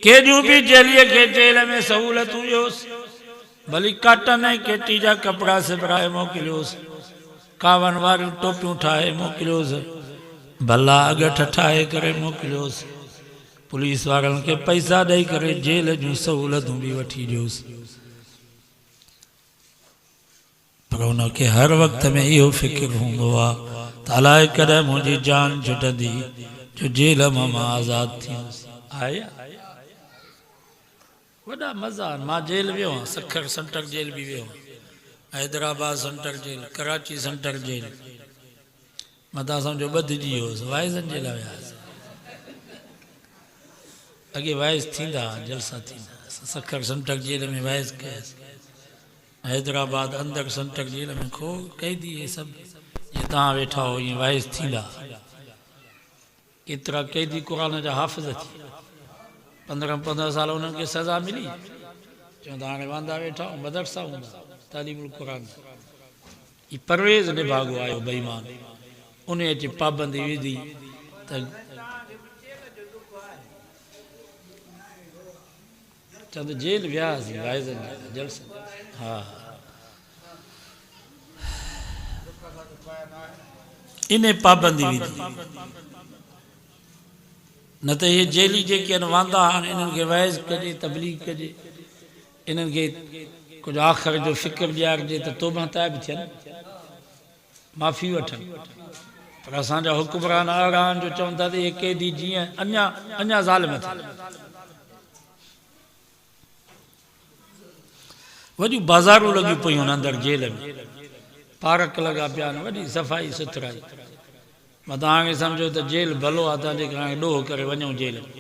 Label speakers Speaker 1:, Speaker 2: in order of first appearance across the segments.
Speaker 1: केजू भी जेलिए के जेल में सहूलत हुयोस भली काटन ऐं केटी जा कपड़ा सिबराए मोकिलियोसि कावन वारियूं टोपियूं ठाहे मोकिलियोसि भला अॻ ठठाए करे मोकिलियोसि पुलिस वारनि खे पैसा ॾेई करे जेल जूं सहूलतूं बि वठी ॾियोसि पर उनखे हर वक़्त में इहो फ़िक्र हूंदो आहे त अलाए कॾहिं मुंहिंजी जान छुटंदी जो जेल मां आज़ाद थींदुसि आहे वॾा मज़ा आहिनि मां जेल वियो आहियां सखर सेंटर जेल बि वियो आहियां Hyderabad centre jail Karachi centre jail मथां सम्झो ॿधिजी वियोसि वाइसनि जे लाइ वियासीं अॻे वाइस थींदा जलसा थींदा सखर सेंटर जेल में वाइस कयसि हैदराबाद अंदर सेंटर जेल में खो कैदी हे सभु जीअं तव्हां वेठा हो ईअं वाइस थींदा केतिरा कैदी क़ुर जा हाफ़िज़ थी 15 साल उन्हनि खे सज़ा मिली चवंदा हाणे वांदा वेठा मदरसा हूंदा तालीमुल क़ुर ही परवेज़ निभागो आयो बेईमान उन अची पाबंदी विधी त चवंद जेल वियासीं वाइज़नि जलसा हा इन पाबंदी विधी न त इहे जेली जेके आहिनि वांदा आहिनि इन्हनि खे वाइज़ कजे तबलीग कजे इन्हनि खे कुझु आख़िर जो फ़िक्र ॾियारिजे त तौबा ताइब थियनि माफ़ी वठनि पर असांजा हुकुमरान अहिड़ा आहिनि जो चवनि था त इहे कैदी जीअं अञा ज़ालिम थियनि वॾियूं बाज़ारूं लॻियूं पियूं आहिनि अंदरि जेल में पार्क लॻा पिया आहिनि वॾी सफ़ाई सुथराई मां तव्हांखे सम्झो त जेल भलो आहे तव्हां जेके हाणे ॾोह करे वञूं जेल में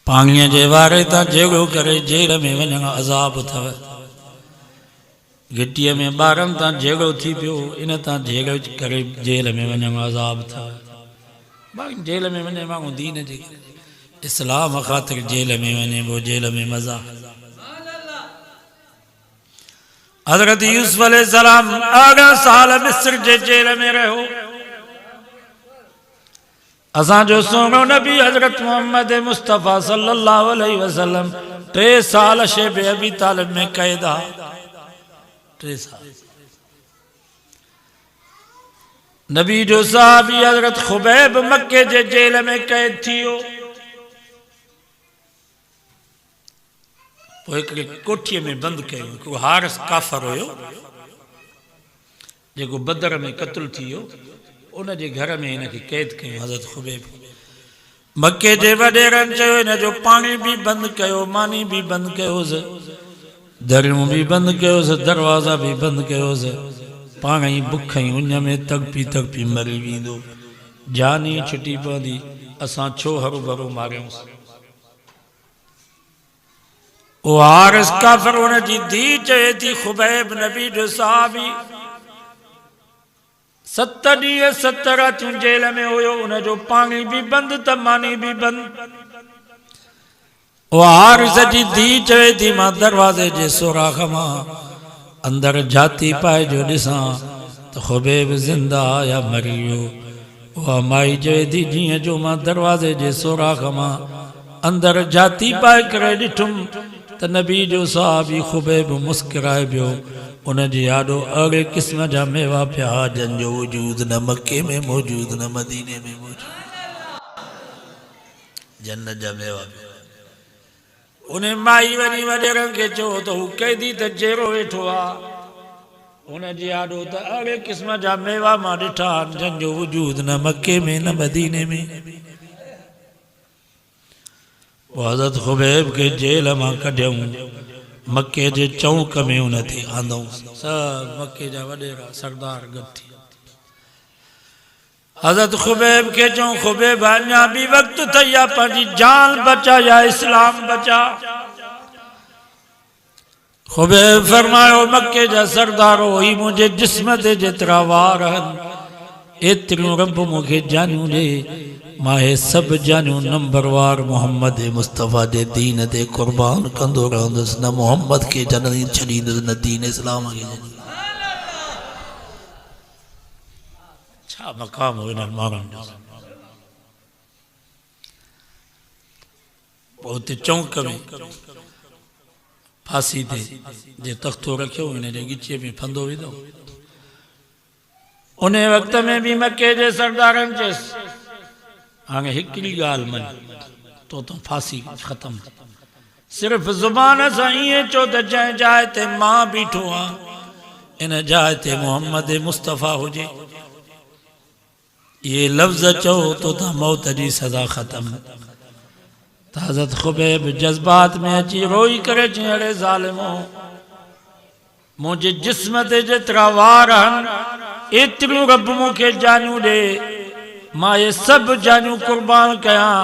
Speaker 1: पाणीअ जे वारे तां जेड़ो करे जेल में वञण अज़ाब अथव गिटीअ में ॿारनि तां जेड़ो थी पियो इन तां जेड़ो करे जेल में वञण अज़ाब अथव बाक़ी जेल में वञे माण्हू दीन जे इस्लाम ख़ातिर जेल में वञे पोइ जेल में मज़ा हज़रत यूसुफ अलैहिस्सलाम 18 साल मिस्र जे जेल में रहो असांजो सोनो नबी हज़रत मोहम्मद मुस्तफ़ा सल्लल्लाहु अलैहि वसल्लम 3 साल शेब अबी तालिब में कैद हा 3 साल नबी जो साहबी हज़रत खुबैब मक्के जे जेल में कैद थियो पोइ हिकिड़े कोठीअ में बंदि कयो हिकिड़ो हारिस काफ़र हुयो जेको बदर में क़त्ल थी वियो उन जे घर में हिनखे कैद कयो हज़रत खुबैब मके जे वॾेरनि चयो हिन जो पाणी बि बंदि कयो मानी बि बंदि कयोसि दरियूं बि बंदि कयोसि दरवाज़ा बि बंदि कयोसि पाण ई बुख ई उञ में तड़पी मरी वेंदो जान ई छुटी पवंदी असां छो हरू भरू मारियूंसि ओ हारिस काफ़िर उन जी धी चए थी खुबैब नबी जो साहबी 7 ॾींहं 7 रातियूं जेल में हुयो उन जो पाणी बि बंदि त मानी बि बंदि ओ हारिस जी धी चए थी मां दरवाज़े जे सोराख़ मां अंदरि जाती पाए जो ॾिसां त खुबैब ज़िंदा या मरी वियो उहा माई चए थी जीअं जो मां दरवाज़े जे सोराख़ मां अंदरि जाती पाए करे ॾिठुमि त नबी जो साहबी खुबैब मुस्कुराए पियो उन जी आॾो अहिड़े क़िस्म जा मेवा पिया जंहिंजो वजूद न मके में मौजूद न मदीने में मौजूद जन्नत जा मेवा पिया उन माई वञी वॾेरनि खे चयो त हू कैदी त जहिड़ो वेठो आहे उन जी आॾो त अहिड़े क़िस्म जा मेवा मां ॾिठा जंहिंजो वजूद न मके में न मदीने में हज़रत खुबैब के जेल मां कढियऊं मके जे चौक में उन ते आंदऊं सब मके जा वॾेरा सरदार गॾु थी हज़रत खुबैब के चऊं खुबैब अञा बि वक़्तु थई आहे पंहिंजी जान बचा या इस्लाम बचा खुबैब फरमायो मके जा सरदारो ही मुंहिंजे जिस्म ते जेतिरा वार आहिनि एतिरियूं रब मूंखे जानियूं ॾे मां हे सभु जानियूं नंबरवार मोहम्मद मुस्तफ़ा जे दीन ते क़ुर्बान कंदो रहंदुसि न मोहम्मद खे छॾींदुसि न दीन इस्लाम खे छा मक़ाम हो हिननि माण्हुनि जो उते चौंक में फांसी ते जे तख्तो रखियो इन जे गिचे में फंदो विधो। उन वक्त में भी मके जे सरदारन चेस हाणे हिकड़ी गाल मन तो फांसी खत्म। सिर्फ जुबान से ये चो त जंहिं जाइ ते मां बीठो आ इन जाइ ते मोहम्मद मुस्तफ़ा हुजे, ये लफ्ज़ चो तो मौत जी सज़ा खत्म। हज़रत खुबैब जज्बात में अची रोई करे चई अड़े ज़ालिमो, मुझे जिस्म ते जेतिरा वार आहिनि एतिरियूं रब मूंखे जानियूं ॾे, मां ये सब जानियूं कुर्बान कयां,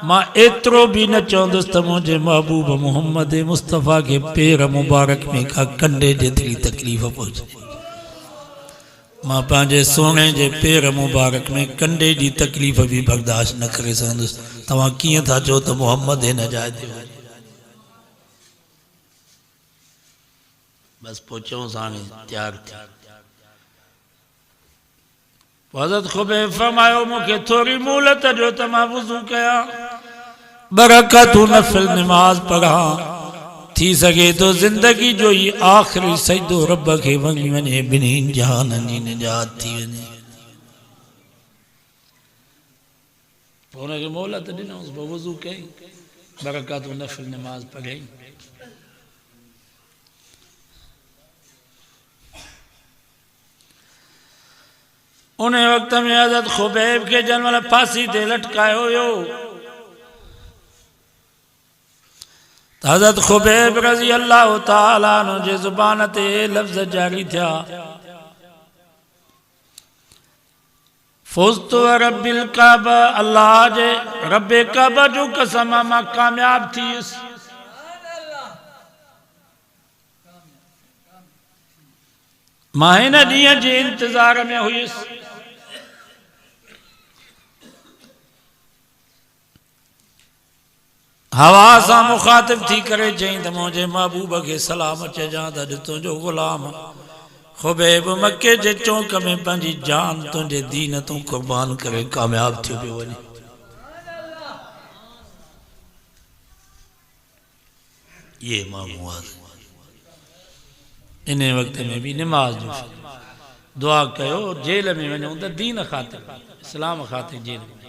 Speaker 1: मां एतिरो भी न चवंदुसि त मुंहिंजे महबूब मोहम्मद मुस्तफ़ा के पेर मुबारक में का कंडे जेतिरी तकलीफ़ पहुचे। मां पंहिंजे सोने जे पेर मुबारक में कंडे जी तकलीफ़ भी बर्दाश्त न करे सघंदुसि। तव्हां कीअं था चओ त मोहम्मद हिन जाइ ते वञे? बसि पोइ चऊं हाणे तयारु थी। हज़रत खुबैब फरमायो मूंखे थोरी मोहलत ॾियो त मां वुज़ू कयां, बरकतूं नफ़िल नमाज़ पढ़ां, थी सके तो ज़िंदगी जो ही आख़िरी सजदो रब खे वञी वञे, ॿिन्हिनि जहाननि जी निजात थी वञे। पोइ हुनखे मोहलत ॾिनऊंसि, पोइ वुज़ू कयईं, बरकतूं नफ़िल नमाज़ पढ़ियईं। उन वक्त में हज़रत खुबैब के जन महिल फांसी ते लटकायो हुयो त हज़रत खुबैब रज़ी अल्लाह ताला अन्हु जे ज़ुबान ते लफ़्ज़ जारी थिया, फुज़्तु रब्बिल काबा, अल्लाह जे रब्बे काबा जो कसम मां कामयाब थियुसि। मां हिन ॾींहं जे इंतज़ार में हुयुसि। हवा सां मुखातिब थी करे चईं त मुंहिंजे महबूब खे सलाम चइजां त अॼु तुंहिंजो ग़ुलाम खुबैब मके जे चौंक में पंहिंजी जान तुंहिंजे दीन तूं कुर्बान करे कामयाब थियो पियो वञे। ये मामू आहे। इन वक्त में भी नमाज जो दुआ कयो, जेल में वञूं त दीन ख़ातिर इस्लाम ख़ातिर जेल में।